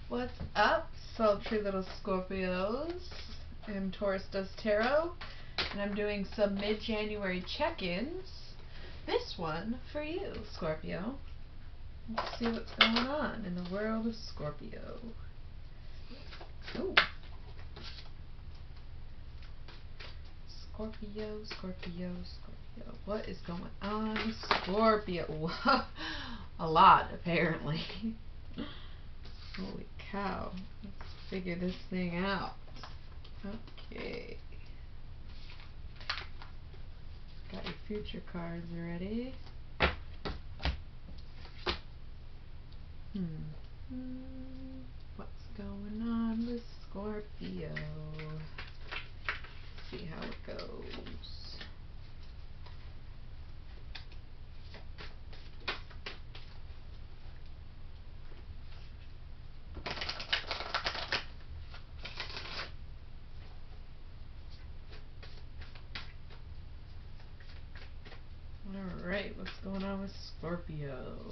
What's up, sultry little Scorpios? I'm Taurus Does Tarot, and I'm doing some mid-January check-ins. This one for you, Scorpio. Let's see what's going on in the world of Scorpio. Ooh. Scorpio, Scorpio, Scorpio. What is going on, Scorpio? A lot, apparently. Holy cow. Let's figure this thing out. Okay. Got your future cards ready. What's going on with Scorpio? Let's see how it goes. Alright, what's going on with Scorpio?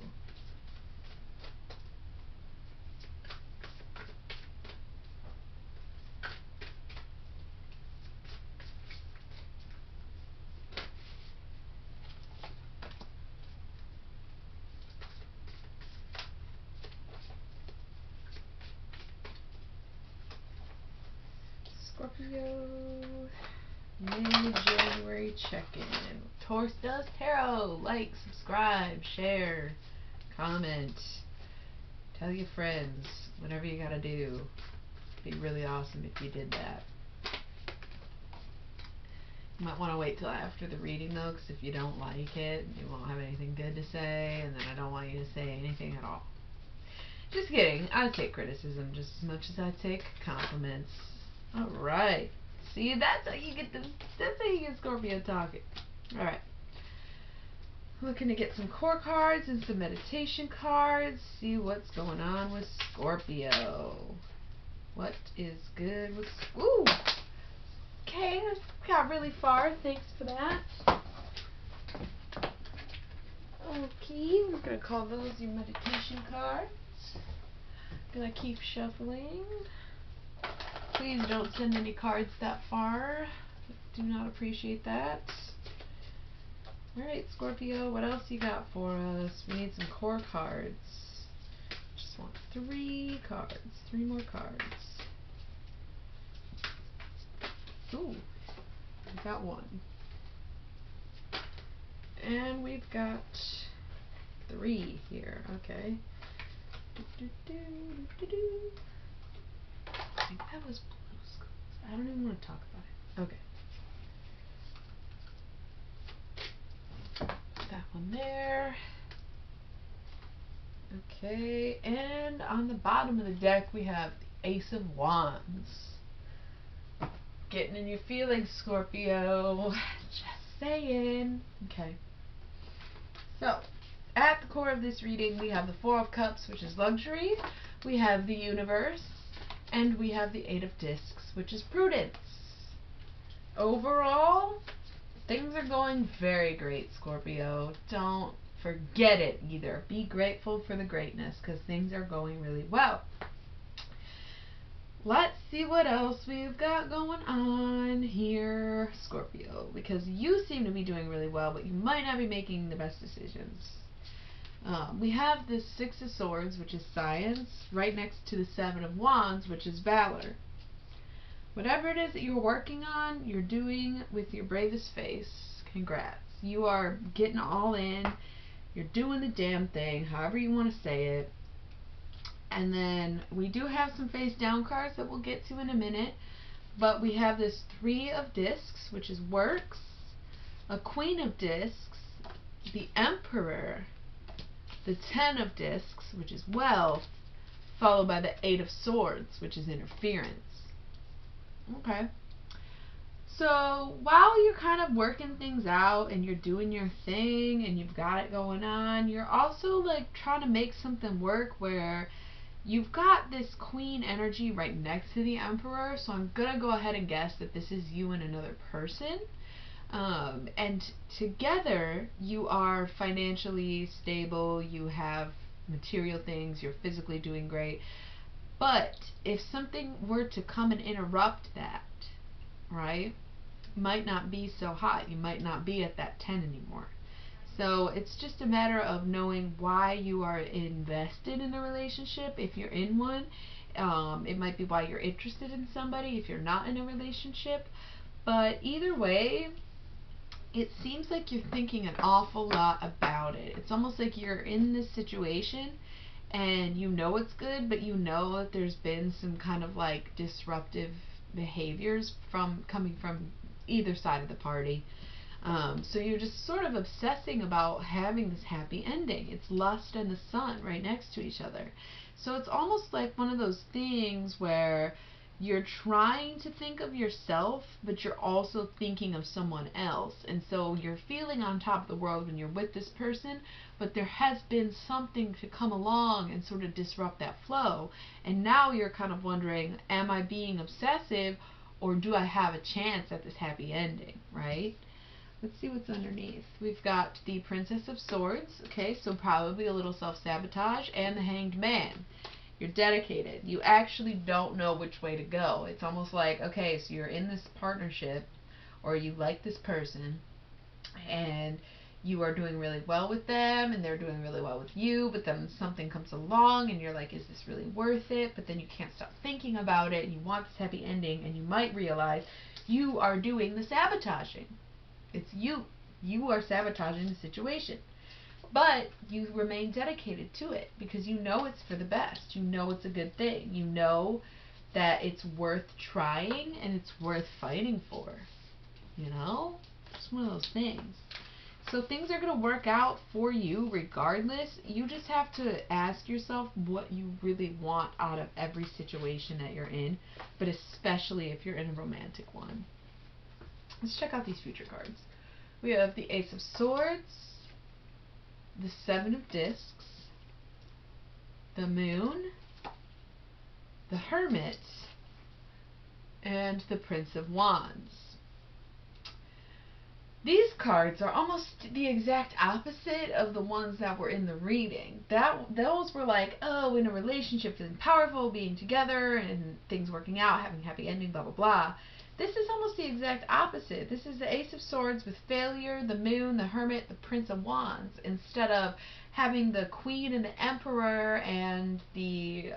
Scorpio, mid-January check-in. Taurus Does Tarot. Like, subscribe, share, comment, tell your friends, whatever you gotta do. It'd be really awesome if you did that. You might want to wait till after the reading though, because if you don't like it, you won't have anything good to say, and then I don't want you to say anything at all. Just kidding. I take criticism just as much as I take compliments. Alright. See, that's how you get Scorpio talking. Alright. Looking to get some core cards and some meditation cards. See what's going on with Scorpio. What is good with Ooh! Okay, got really far. Thanks for that. Okay, we're gonna call those your meditation cards. Gonna keep shuffling. Please don't send any cards that far. Do not appreciate that. Alright, Scorpio, what else you got for us? We need some core cards. Just want 3 cards. 3 more cards. Ooh, we got 1. And we've got 3 here. Okay. I think that was blue skulls. I don't even want to talk about it. Okay. That one there. Okay, and on the bottom of the deck we have the Ace of Wands. Getting in your feelings, Scorpio. Just saying. Okay. So, at the core of this reading we have the Four of Cups, which is luxury. We have the Universe. And we have the Eight of Discs, which is prudence. Overall, things are going very great, Scorpio. Don't forget it either. Be grateful for the greatness, because things are going really well. Let's see what else we've got going on here, Scorpio, because you seem to be doing really well, but you might not be making the best decisions. We have the Six of Swords, which is science, right next to the Seven of Wands, which is valor. Whatever it is that you're working on, you're doing with your bravest face. Congrats. You are getting all in. You're doing the damn thing, however you want to say it. And then we do have some face down cards that we'll get to in a minute. But we have this Three of Discs, which is works, a Queen of Discs, the Emperor, the Ten of Discs, which is wealth, followed by the Eight of Swords, which is interference. Okay. So while you're kind of working things out and you're doing your thing and you've got it going on, you're also like trying to make something work where you've got this Queen energy right next to the Emperor. So I'm going to go ahead and guess that this is you and another person. And together you are financially stable, you have material things, you're physically doing great. But if something were to come and interrupt that, right, might not be so hot. You might not be at that 10 anymore. So it's just a matter of knowing why you are invested in a relationship if you're in one. It might be why you're interested in somebody if you're not in a relationship. But either way, it seems like you're thinking an awful lot about it. It's almost like you're in this situation and you know it's good, but you know that there's been some kind of like disruptive behaviors from coming from either side of the party. So you're just sort of obsessing about having this happy ending. It's lust and the sun right next to each other. So it's almost like one of those things where you're trying to think of yourself, but you're also thinking of someone else. And so you're feeling on top of the world when you're with this person, but there has been something to come along and sort of disrupt that flow. And now you're kind of wondering, am I being obsessive, or do I have a chance at this happy ending, right? Let's see what's underneath. We've got the Princess of Swords, okay, so probably a little self-sabotage, and the Hanged Man. You're dedicated. You actually don't know which way to go. It's almost like, okay, so you're in this partnership, or you like this person, and you are doing really well with them, and they're doing really well with you, but then something comes along, and you're like, is this really worth it? But then you can't stop thinking about it, and you want this happy ending, and you might realize you are doing the sabotaging. It's you. You are sabotaging the situation. But you remain dedicated to it because you know it's for the best. You know it's a good thing. You know that it's worth trying and it's worth fighting for. You know? It's one of those things. So things are going to work out for you regardless. You just have to ask yourself what you really want out of every situation that you're in, but especially if you're in a romantic one. Let's check out these future cards. We have the Ace of Swords, the Seven of Discs, the Moon, the Hermit, and the Prince of Wands. These cards are almost the exact opposite of the ones that were in the reading. Those were like, oh, in a relationship, feeling powerful, being together, and things working out, having a happy ending, blah, blah, blah. This is almost the exact opposite. This is the Ace of Swords with failure, the Moon, the Hermit, the Prince of Wands, instead of having the Queen and the Emperor and the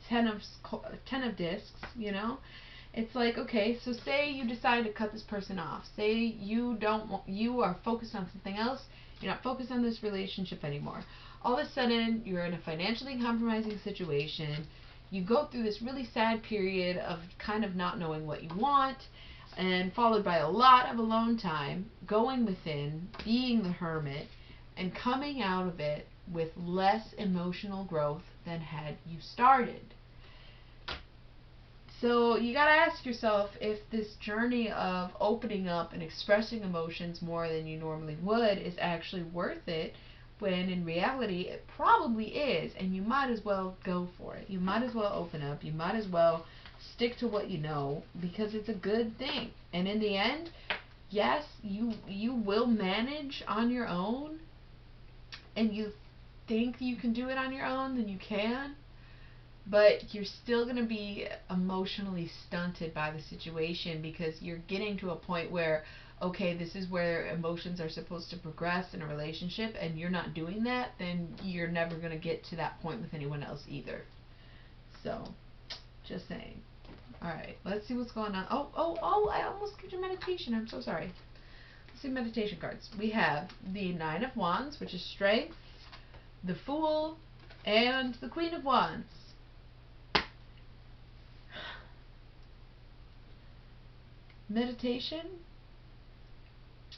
Ten of Discs, you know? It's like, okay, so say you decide to cut this person off. Say you are focused on something else. You're not focused on this relationship anymore. All of a sudden, you're in a financially compromising situation. You go through this really sad period of kind of not knowing what you want, and followed by a lot of alone time, going within, being the hermit, and coming out of it with less emotional growth than had you started. So you gotta ask yourself if this journey of opening up and expressing emotions more than you normally would is actually worth it, when in reality it probably is, and you might as well go for it. You might as well open up. You might as well stick to what you know, because it's a good thing. And in the end, yes, you will manage on your own, and you think you can do it on your own, then you can. But you're still going to be emotionally stunted by the situation, because you're getting to a point where, okay, this is where emotions are supposed to progress in a relationship, and you're not doing that, then you're never going to get to that point with anyone else either. So, just saying. Alright, let's see what's going on. Oh, I almost skipped your meditation. I'm so sorry. Let's see meditation cards. We have the Nine of Wands, which is strength, the Fool, and the Queen of Wands. Meditation,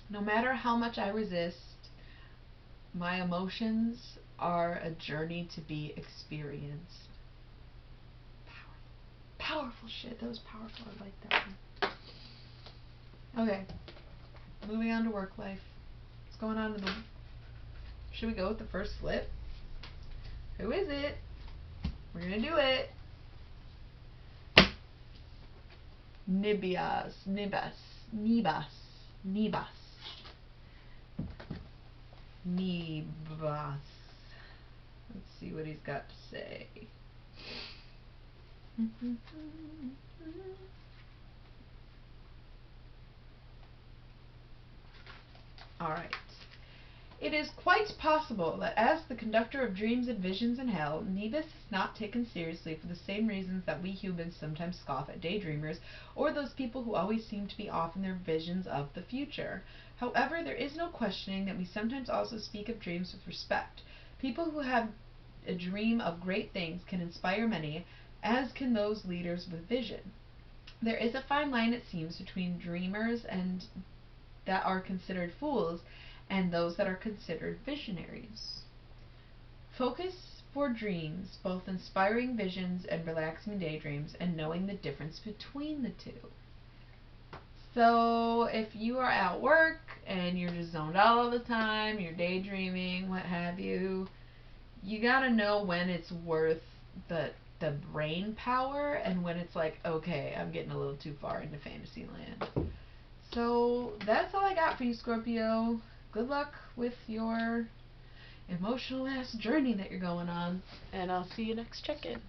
no matter how much I resist, my emotions are a journey to be experienced. Powerful shit. That was powerful. I like that one. Okay, moving on to work life. What's going on in the... Should we go with the first flip? Who is it? We're gonna do it. Nibas. Let's see what he's got to say. Alright. It is quite possible that as the conductor of dreams and visions in hell, Nebus is not taken seriously for the same reasons that we humans sometimes scoff at daydreamers, or those people who always seem to be off in their visions of the future. However, there is no questioning that we sometimes also speak of dreams with respect. People who have a dream of great things can inspire many, as can those leaders with vision. There is a fine line, it seems, between dreamers and that are considered fools and those that are considered visionaries. Focus for dreams, both inspiring visions and relaxing daydreams, and knowing the difference between the two. So if you are at work and you're just zoned out all the time, you're daydreaming, what have you, you gotta know when it's worth the brain power and when it's like, okay, I'm getting a little too far into fantasy land. So that's all I got for you, Scorpio. Good luck with your emotional ass journey that you're going on, and I'll see you next check-in.